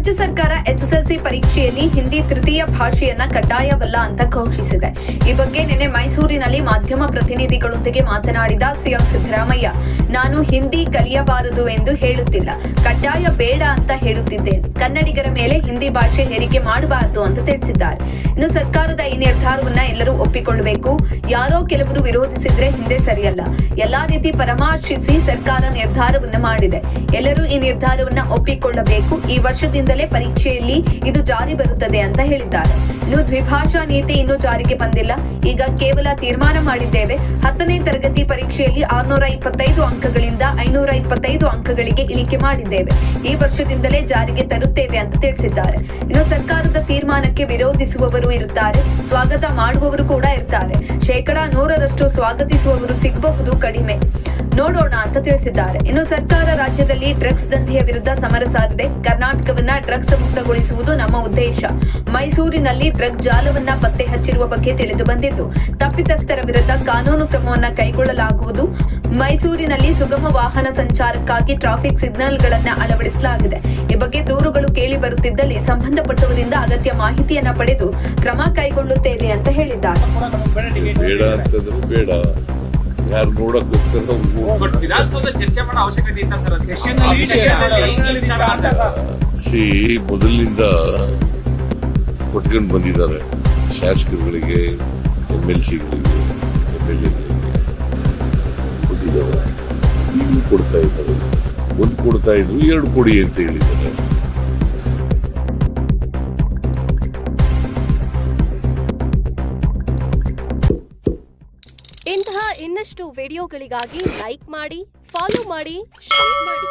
ರಾಜ್ಯ ಸರ್ಕಾರ ಎಸ್ಎಸ್ಎಲ್ಸಿ ಪರೀಕ್ಷೆಯಲ್ಲಿ ಹಿಂದಿ ತೃತೀಯ ಭಾಷೆಯನ್ನ ಕಡ್ಡಾಯವಲ್ಲ ಅಂತ ಘೋಷಿಸಿದೆ. ಈ ಬಗ್ಗೆ ನಿನ್ನೆ ಮೈಸೂರಿನಲ್ಲಿ ಮಾಧ್ಯಮ ಪ್ರತಿನಿಧಿಗಳೊಂದಿಗೆ ಮಾತನಾಡಿದ ಸಿಎಂ ಸಿದ್ದರಾಮಯ್ಯ, ನಾನು ಹಿಂದಿ ಕಲಿಯಬಾರದು ಎಂದು ಹೇಳುತ್ತಿಲ್ಲ, ಕಡ್ಡಾಯ ಬೇಡ ಅಂತ ಹೇಳುತ್ತಿದ್ದೇನೆ. ಕನ್ನಡಿಗರ ಮೇಲೆ ಹಿಂದಿ ಭಾಷೆ ಹೇರಿಕೆ ಮಾಡಬಾರದು ಅಂತ ತಿಳಿಸಿದ್ದಾರೆ. ಇನ್ನು ಸರ್ಕಾರದ ಈ ನಿರ್ಧಾರವನ್ನ ಎಲ್ಲರೂ ಒಪ್ಪಿಕೊಳ್ಳಬೇಕು. ಯಾರೋ ಕೆಲವರು ವಿರೋಧಿಸಿದ್ರೆ ಹಿಂದೆ ಸರಿಯಲ್ಲ. ಎಲ್ಲಾ ರೀತಿ ಪರಾಮರ್ಶಿಸಿ ಸರ್ಕಾರ ನಿರ್ಧಾರವನ್ನ ಮಾಡಿದೆ. ಎಲ್ಲರೂ ಈ ನಿರ್ಧಾರವನ್ನ ಒಪ್ಪಿಕೊಳ್ಳಬೇಕು. ಈ ವರ್ಷದಿಂದಲೇ ಪರೀಕ್ಷೆಯಲ್ಲಿ ಇದು ಜಾರಿ ಬರುತ್ತದೆ ಅಂತ ಹೇಳಿದ್ದಾರೆ. ಇನ್ನು ದ್ವಿಭಾಷಾ ನೀತಿ ಇನ್ನೂ ಜಾರಿಗೆ ಬಂದಿಲ್ಲ. ಈಗ ಕೇವಲ ತೀರ್ಮಾನ ಮಾಡಿದ್ದೇವೆ. 10ನೇ ತರಗತಿ ಪರೀಕ್ಷೆಯಲ್ಲಿ 625 ಅಂಕಗಳಿಂದ 525 ಅಂಕಗಳಿಗೆ ಇಳಿಕೆ ಮಾಡಿದ್ದೇವೆ. ಈ ವರ್ಷದಿಂದಲೇ ಜಾರಿಗೆ ತರುತ್ತೇವೆ ಅಂತ ತಿಳಿಸಿದ್ದಾರೆ. ಇನ್ನು ಸರ್ಕಾರದ ತೀರ್ಮಾನಕ್ಕೆ ವಿರೋಧಿಸುವವರು ಇರುತ್ತಾರೆ, ಸ್ವಾಗತ ಮಾಡುವವರು ಕೂಡ ಇರ್ತಾರೆ. 100% ಸ್ವಾಗತಿಸುವವರು ಸಿಗಬಹುದು, ಕಡಿಮೆ ನೋಡೋಣ ಅಂತ ತಿಳಿಸಿದ್ದಾರೆ. ಇನ್ನು ಸರ್ಕಾರ ರಾಜ್ಯದಲ್ಲಿ ಡ್ರಗ್ಸ್ ದಂಧೆಯ ವಿರುದ್ಧ ಸಮರ ಸಾರಿದೆ. ಕರ್ನಾಟಕವನ್ನ ಡ್ರಗ್ಸ್ ಮುಕ್ತಗೊಳಿಸುವುದು ನಮ್ಮ ಉದ್ದೇಶ. ಮೈಸೂರಿನಲ್ಲಿ ಡ್ರಗ್ ಜಾಲವನ್ನ ಪತ್ತೆ ಹಚ್ಚಿರುವ ಬಗ್ಗೆ ತಿಳಿದು ಬಂದಿದ್ದು, ತಪ್ಪಿತಸ್ಥರ ವಿರುದ್ಧ ಕಾನೂನು ಕ್ರಮವನ್ನ ಕೈಗೊಳ್ಳಲಾಗುವುದು. ಮೈಸೂರಿನಲ್ಲಿ ಸುಗಮ ವಾಹನ ಸಂಚಾರಕ್ಕಾಗಿ ಟ್ರಾಫಿಕ್ ಸಿಗ್ನಲ್ಗಳನ್ನ ಅಳವಡಿಸಲಾಗಿದೆ. ಈ ಬಗ್ಗೆ ದೂರುಗಳು ಕೇಳಿ ಬರುತ್ತಿದ್ದಲ್ಲಿ ಸಂಬಂಧಪಟ್ಟವರಿಂದ ಅಗತ್ಯ ಮಾಹಿತಿಯನ್ನ ಪಡೆದು ಕ್ರಮ ಕೈಗೊಳ್ಳುತ್ತೇವೆ ಅಂತ ಹೇಳಿದ್ದಾರೆ. ಯಾರು ನೋಡಕ್ ಮೊದಲಿನಿಂದ ಕೊಟ್ಕೊಂಡು ಬಂದಿದ್ದಾರೆ ಶಾಸಕರುಗಳಿಗೆ, MLCಗಳಿಗೆ, MLAಗಳಿಗೆ ಕೊಟ್ಟಿದ್ದಾರೆ. ಈಗಲೂ ಕೊಡ್ತಾ ಇದ್ದಾರೆ. ಒಂದು ಕೊಡ್ತಾ ಇದ್ರು, 2 ಕೊಡಿ ಅಂತ ಹೇಳಿದ್ದಾರೆ. ಇಂತಹ ಇನ್ನಷ್ಟು ವಿಡಿಯೋಗಳಿಗಾಗಿ ಲೈಕ್ ಮಾಡಿ, ಫಾಲೋ ಮಾಡಿ, ಶೇರ್ ಮಾಡಿ.